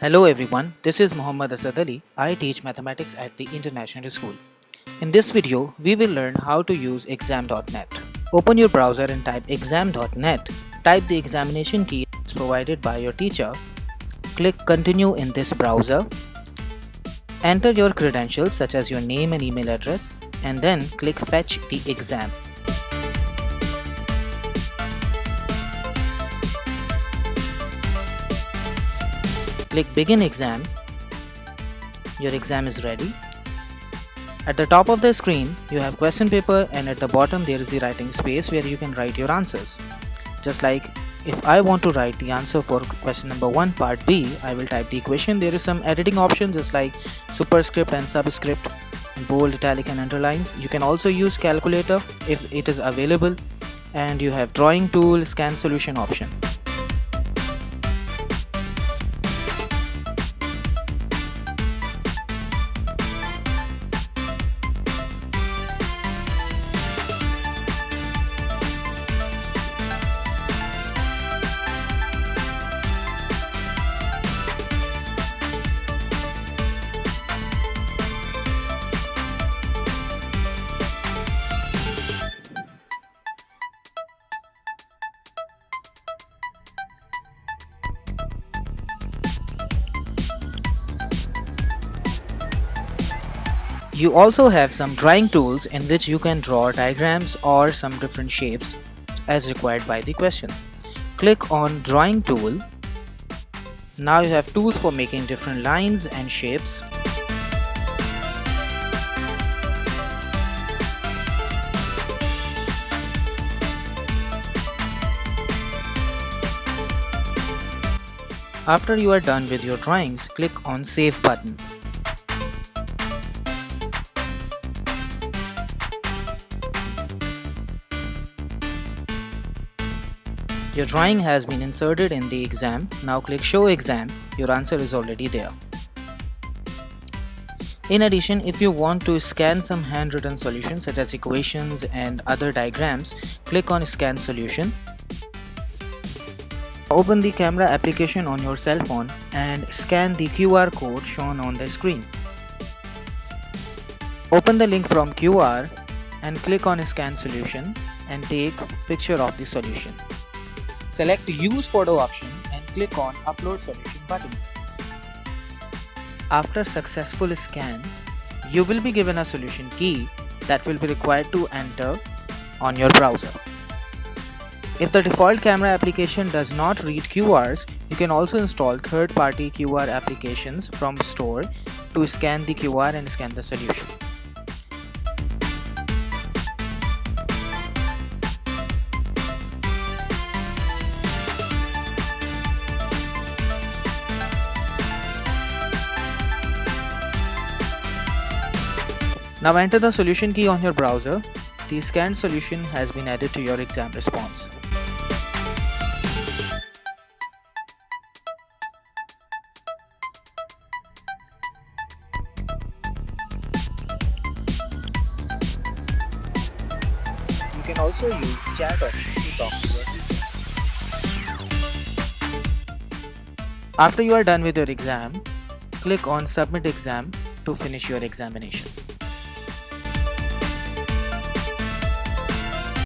Hello everyone, this is Muhammad Asad Ali. I teach mathematics at the International School. In this video, we will learn how to use exam.net. Open your browser and type exam.net. Type the examination key provided by your teacher. Click continue in this browser. Enter your credentials such as your name and email address and then click fetch the exam. Click begin exam. Your exam is ready. At the top of the screen, you have question paper and at the bottom there is the writing space where you can write your answers. Just like if I want to write the answer for question number 1 part B, I will type the equation. There is some editing options just like superscript and subscript, bold, italic and underlines. You can also use calculator if it is available, and you have drawing tool, scan solution option. You also have some drawing tools in which you can draw diagrams or some different shapes as required by the question. Click on drawing tool. Now you have tools for making different lines and shapes. After you are done with your drawings, click on save button. Your drawing has been inserted in the exam. Now click show exam. Your answer is already there. In addition, if you want to scan some handwritten solutions such as equations and other diagrams, click on scan solution. Open the camera application on your cell phone and scan the QR code shown on the screen. Open the link from QR and click on scan solution and take picture of the solution. Select use photo option and click on upload solution button. After successful scan, you will be given a solution key that will be required to enter on your browser. If the default camera application does not read QRs, you can also install third-party QR applications from store to scan the QR and scan the solution. Now enter the solution key on your browser. The scanned solution has been added to your exam response. You can also use chat option to talk to your teacher. After you are done with your exam, click on submit exam to finish your examination.